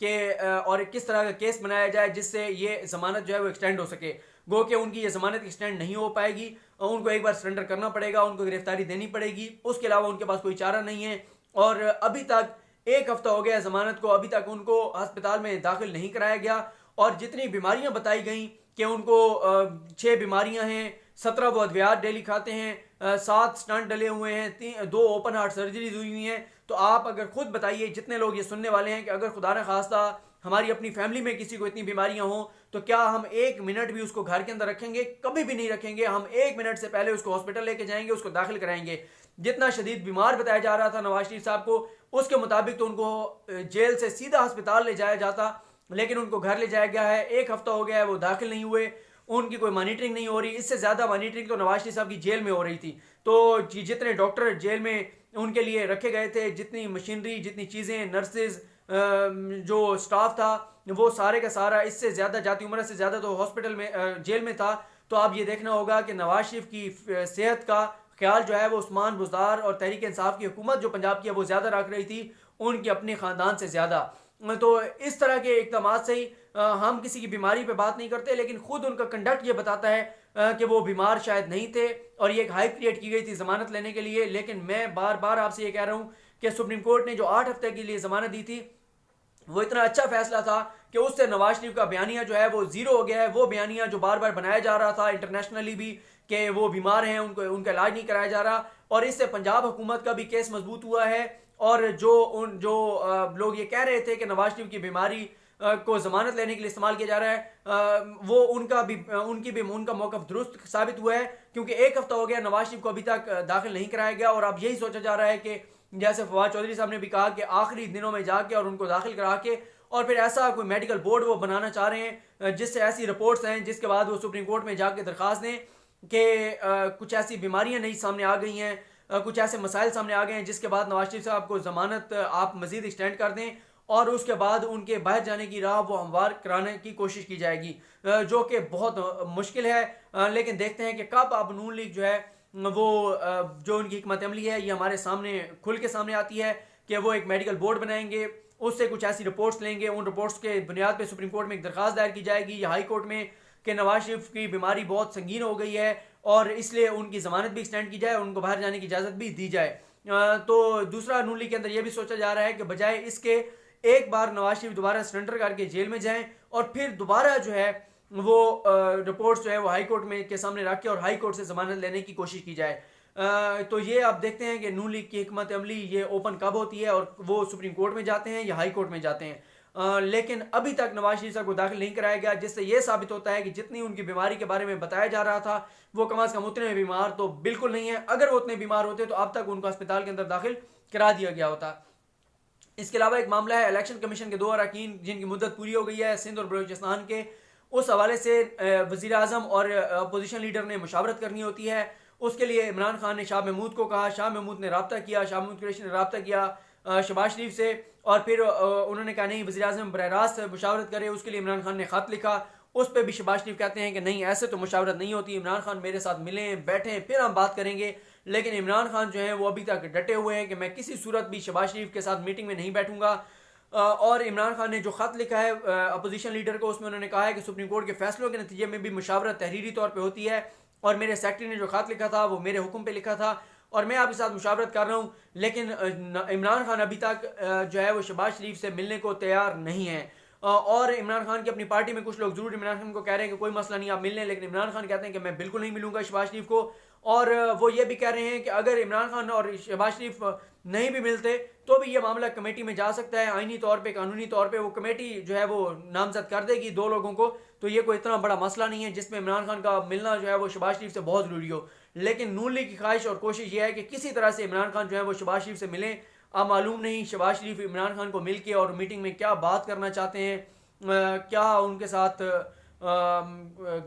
کہ اور کس طرح کا کیس بنایا جائے جس سے یہ ضمانت جو ہے وہ ایکسٹینڈ ہو سکے. گو کہ ان کی یہ ضمانت ایکسٹینڈ نہیں ہو پائے گی, ان کو ایک بار سرنڈر کرنا پڑے گا, ان کو گرفتاری دینی پڑے گی, اس کے علاوہ ان کے پاس کوئی چارہ نہیں ہے. اور ابھی تک 1 ہفتہ ہو گیا ضمانت کو, ابھی تک ان کو ہسپتال میں داخل نہیں کرایا گیا. اور جتنی بیماریاں بتائی گئیں کہ ان کو 6 بیماریاں ہیں, 17 وہ ادویات ڈیلی کھاتے ہیں, 7 اسٹنٹ ڈلے ہوئے ہیں, 2 اوپن ہارٹ سرجریز ہوئی ہوئی ہیں. تو آپ اگر خود بتائیے, جتنے لوگ یہ سننے والے ہیں, کہ اگر خدا نہ خواستہ ہماری اپنی فیملی میں کسی کو اتنی بیماریاں ہوں تو کیا ہم 1 منٹ بھی اس کو گھر کے اندر رکھیں گے؟ کبھی بھی نہیں رکھیں گے. ہم 1 منٹ سے پہلے اس کو ہاسپٹل لے کے جائیں گے, اس کو داخل کرائیں گے. جتنا شدید بیمار بتایا جا رہا تھا نواز شریف صاحب کو, اس کے مطابق تو ان کو جیل سے سیدھا ہسپتال لے جایا جاتا, لیکن ان کو گھر لے جایا گیا ہے. 1 ہفتہ ہو گیا ہے وہ داخل نہیں ہوئے, ان کی کوئی مانیٹرنگ نہیں ہو رہی. اس سے زیادہ مانیٹرنگ تو نواز شریف صاحب کی جیل میں ہو رہی تھی. تو جتنے ڈاکٹر جیل میں ان کے لیے رکھے گئے تھے, جتنی مشینری, جتنی چیزیں, نرسز, جو سٹاف تھا, وہ سارے کا سارا اس سے زیادہ جاتی عمر سے زیادہ تو ہاسپٹل میں جیل میں تھا. تو آپ یہ دیکھنا ہوگا کہ نواز شریف کی صحت کا خیال جو ہے وہ عثمان بزدار اور تحریک انصاف کی حکومت جو پنجاب کی ہے وہ زیادہ رکھ رہی تھی ان کے اپنے خاندان سے زیادہ. تو اس طرح کے اقدامات سے ہی ہم کسی کی بیماری پہ بات نہیں کرتے, لیکن خود ان کا کنڈکٹ یہ بتاتا ہے کہ وہ بیمار شاید نہیں تھے, اور یہ ایک ہائپ کریٹ کی گئی تھی ضمانت لینے کے لیے. لیکن میں بار بار آپ سے یہ کہہ رہا ہوں کہ سپریم کورٹ نے جو 8 ہفتے کے لیے ضمانت دی تھی وہ اتنا اچھا فیصلہ تھا کہ اس سے نواز شریف کا بیانیہ جو ہے وہ زیرو ہو گیا ہے. وہ بیانیہ جو بار بار بنایا جا رہا تھا انٹرنیشنلی بھی کہ وہ بیمار ہیں, ان کا علاج نہیں کرایا جا رہا, اور اس سے پنجاب حکومت کا بھی کیس مضبوط ہوا ہے. اور جو لوگ یہ کہہ رہے تھے کہ نواز شریف کی بیماری کو ضمانت لینے کے لیے استعمال کیا جا رہا ہے, وہ ان کا موقف درست ثابت ہوا ہے, کیونکہ 1 ہفتہ ہو گیا نواز شریف کو ابھی تک داخل نہیں کرایا گیا. اور اب یہی سوچا جا رہا ہے کہ جیسے فواد چودھری صاحب نے بھی کہا کہ آخری دنوں میں جا کے اور ان کو داخل کرا کے, اور پھر ایسا کوئی میڈیکل بورڈ وہ بنانا چاہ رہے ہیں جس سے ایسی رپورٹس ہیں جس کے بعد وہ سپریم کورٹ میں جا کے درخواست دیں کہ کچھ ایسی بیماریاں نہیں سامنے آ گئی ہیں, کچھ ایسے مسائل سامنے آ گئے ہیں جس کے بعد نواز شریف صاحب کو ضمانت آپ مزید ایکسٹینڈ کر دیں, اور اس کے بعد ان کے باہر جانے کی راہ وہ ہموار کرانے کی کوشش کی جائے گی, جو کہ بہت مشکل ہے. لیکن دیکھتے ہیں کہ کب اب نون لیگ جو ہے وہ جو ان کی حکمت عملی ہے یہ ہمارے سامنے کھل کے سامنے آتی ہے کہ وہ ایک میڈیکل بورڈ بنائیں گے, اس سے کچھ ایسی رپورٹس لیں گے, ان رپورٹس کے بنیاد پہ سپریم کورٹ میں ایک درخواست دائر کی جائے گی یا ہائی کورٹ میں کہ نواز شریف کی بیماری بہت سنگین ہو گئی ہے اور اس لیے ان کی ضمانت بھی ایکسٹینڈ کی جائے, ان کو باہر جانے کی اجازت بھی دی جائے. تو دوسرا نون لیگ کے اندر یہ بھی سوچا جا رہا ہے کہ بجائے اس کے ایک بار نواز شریف دوبارہ سرنڈر کر کے جیل میں جائیں اور پھر دوبارہ جو ہے وہ رپورٹس جو ہے وہ ہائی کورٹ میں کے سامنے رکھ کے اور ہائی کورٹ سے ضمانت لینے کی کوشش کی جائے. تو یہ آپ دیکھتے ہیں کہ نون لیگ کی حکمت عملی یہ اوپن کب ہوتی ہے, اور وہ سپریم کورٹ میں جاتے ہیں یا ہائی کورٹ میں جاتے ہیں. لیکن ابھی تک نواز شریف صاحب کو داخل نہیں کرایا گیا, جس سے یہ ثابت ہوتا ہے کہ جتنی ان کی بیماری کے بارے میں بتایا جا رہا تھا وہ کم از کم اتنے بیمار تو بالکل نہیں ہیں. اگر وہ اتنے بیمار ہوتے تو اب تک ان کو اسپتال کے اندر داخل کرا دیا گیا ہوتا. اس کے علاوہ ایک معاملہ ہے الیکشن کمیشن کے 2 اراکین جن کی مدت پوری ہو گئی ہے سندھ اور بلوچستان کے, اس حوالے سے وزیر اعظم اور اپوزیشن لیڈر نے مشاورت کرنی ہوتی ہے. اس کے لیے عمران خان نے شاہ محمود کو کہا, شاہ محمود نے رابطہ کیا, شاہ محمود قریشی نے رابطہ کیا شہباز شریف سے, اور پھر انہوں نے کہا نہیں وزیر اعظم براہ راست مشاورت کرے. اس کے لیے عمران خان نے خط لکھا, اس پہ بھی شہباز شریف کہتے ہیں کہ نہیں ایسے تو مشاورت نہیں ہوتی, عمران خان میرے ساتھ ملیں بیٹھیں پھر ہم بات کریں گے. لیکن عمران خان جو ہیں وہ ابھی تک ڈٹے ہوئے ہیں کہ میں کسی صورت بھی شہباز شریف کے ساتھ میٹنگ میں نہیں بیٹھوں گا. اور عمران خان نے جو خط لکھا ہے اپوزیشن لیڈر کو, اس میں انہوں نے کہا ہے کہ سپریم کورٹ کے فیصلوں کے نتیجے میں بھی مشاورت تحریری طور پہ ہوتی ہے, اور میرے سیکرٹری نے جو خط لکھا تھا وہ میرے حکم پہ لکھا تھا اور میں آپ کے ساتھ مشاورت کر رہا ہوں. لیکن عمران خان ابھی تک جو ہے وہ شہباز شریف سے ملنے کو تیار نہیں ہے. اور عمران خان کی اپنی پارٹی میں کچھ لوگ ضرور عمران خان کو کہہ رہے ہیں کہ کوئی مسئلہ نہیں آپ مل لیں, لیکن عمران خان کہتے ہیں کہ میں بالکل نہیں ملوں گا شہباز شریف کو. اور وہ یہ بھی کہہ رہے ہیں کہ اگر عمران خان اور شہباز شریف نہیں بھی ملتے تو بھی یہ معاملہ کمیٹی میں جا سکتا ہے, آئینی طور پہ قانونی طور پہ وہ کمیٹی جو ہے وہ نامزد کر دے گی 2 لوگوں کو. تو یہ کوئی اتنا بڑا مسئلہ نہیں ہے جس میں عمران خان کا ملنا جو ہے وہ شہباز شریف سے بہت ضروری ہو. لیکن نون لیگ کی خواہش اور کوشش یہ ہے کہ کسی طرح سے عمران خان جو ہے وہ شہباز شریف سے ملیں. اب معلوم نہیں شہباز شریف عمران خان کو مل کے اور میٹنگ میں کیا بات کرنا چاہتے ہیں, کیا ان کے ساتھ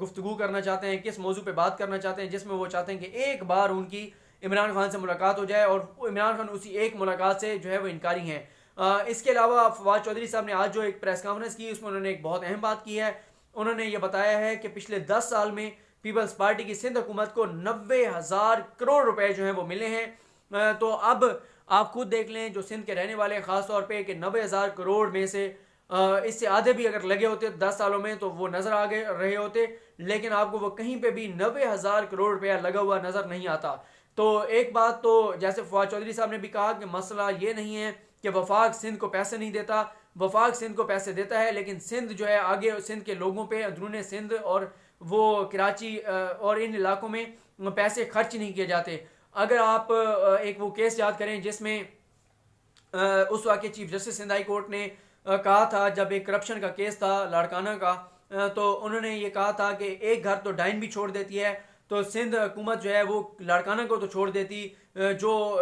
گفتگو کرنا چاہتے ہیں, کس موضوع پہ بات کرنا چاہتے ہیں, جس میں وہ چاہتے ہیں کہ ایک بار ان کی عمران خان سے ملاقات ہو جائے, اور عمران خان اسی ایک ملاقات سے جو ہے وہ انکاری ہیں. اس کے علاوہ فواد چودھری صاحب نے آج جو ایک پریس کانفرنس کی اس میں انہوں نے ایک بہت اہم بات کی ہے. انہوں نے یہ بتایا ہے کہ پچھلے 10 سال میں پیپلز پارٹی کی سندھ حکومت کو 90,000 کروڑ روپے جو ہیں وہ ملے ہیں. تو اب آپ خود دیکھ لیں جو سندھ کے رہنے والے ہیں خاص طور پہ کہ 90,000 کروڑ میں سے اس سے آدھے بھی اگر لگے ہوتے 10 سالوں میں تو وہ نظر آ گئے رہے ہوتے، لیکن آپ کو وہ کہیں پہ بھی 90,000 کروڑ روپیہ لگا ہوا نظر نہیں آتا۔ تو ایک بات تو جیسے فواد چودھری صاحب نے بھی کہا کہ مسئلہ یہ نہیں ہے کہ وفاق سندھ کو پیسے نہیں دیتا، وفاق سندھ کو پیسے دیتا ہے، لیکن سندھ جو ہے آگے سندھ کے لوگوں پہ، اندرون سندھ اور وہ کراچی اور ان علاقوں میں پیسے خرچ نہیں کیے جاتے۔ اگر آپ ایک وہ کیس یاد کریں جس میں اس واقعے chief justice Sindh high court نے کہا تھا، جب ایک کرپشن کا کیس تھا لاڑکانہ کا، تو انہوں نے یہ کہا تھا کہ ایک گھر تو ڈائن بھی چھوڑ دیتی ہے، تو سندھ حکومت جو ہے وہ لاڑکانہ کو تو چھوڑ دیتی،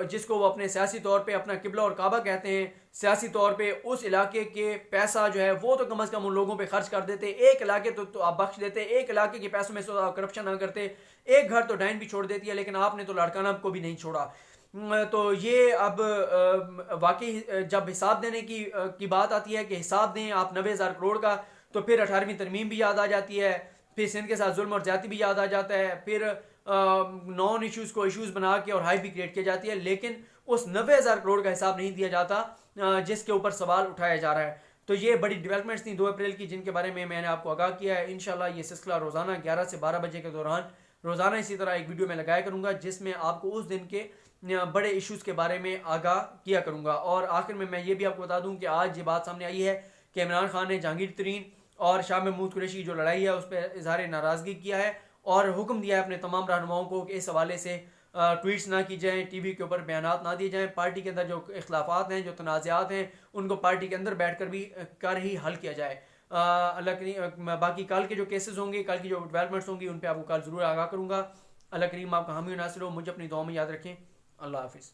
جس کو وہ اپنے سیاسی طور پہ اپنا قبلہ اور کعبہ کہتے ہیں، سیاسی طور پہ اس علاقے کے پیسہ جو ہے وہ تو کم از کم ان لوگوں پہ خرچ کر دیتے، ایک علاقے تو آپ بخش دیتے، ایک علاقے کے پیسوں میں سے آپ کرپشن نہ کرتے، ایک گھر تو ڈائن بھی چھوڑ دیتی ہے، لیکن آپ نے تو لاڑکانہ کو بھی نہیں چھوڑا۔ تو یہ اب واقعی جب حساب دینے کی بات آتی ہے کہ حساب دیں آپ 90,000 کروڑ کا، تو پھر 18ویں ترمیم بھی یاد آ جاتی ہے، پھر سندھ کے ساتھ ظلم اور زیادتی بھی یاد آ جاتا ہے، پھر نان ایشوز کو ایشوز بنا کے اور ہائی بھی کریٹ کی جاتی ہے، لیکن اس 90,000 کروڑ کا حساب نہیں دیا جاتا جس کے اوپر سوال اٹھایا جا رہا ہے۔ تو یہ بڑی ڈیولپمنٹس تھیں 2 اپریل کی، جن کے بارے میں نے آپ کو آگاہ کیا ہے۔ انشاءاللہ یہ سلسلہ روزانہ 11 سے 12 بجے کے دوران روزانہ اسی طرح ایک ویڈیو میں لگایا کروں گا، جس میں آپ کو اس دن کے بڑے ایشوز کے بارے میں آگاہ کیا کروں گا۔ اور آخر میں یہ بھی آپ کو بتا دوں کہ آج یہ بات سامنے آئی ہے کہ عمران خان نے جہانگیر ترین اور شاہ محمود قریشی کی جو لڑائی ہے اس پہ اظہار ناراضگی کیا ہے، اور حکم دیا ہے اپنے تمام رہنماؤں کو کہ اس حوالے سے ٹویٹس نہ کی جائیں، ٹی وی کے اوپر بیانات نہ دیے جائیں، پارٹی کے اندر جو اختلافات ہیں، جو تنازعات ہیں، ان کو پارٹی کے اندر بیٹھ کر ہی حل کیا جائے۔ اللہ کریم باقی کل کے جو کیسز ہوں گے، کل کی جو ڈیولپمنٹس ہوں گی، ان پہ آپ کو کل ضرور آگاہ کروں گا۔ اللہ کریم آپ کا حامی و ناصر ہو، مجھے اپنی دعاؤں میں یاد رکھیں۔ اللہ حافظ۔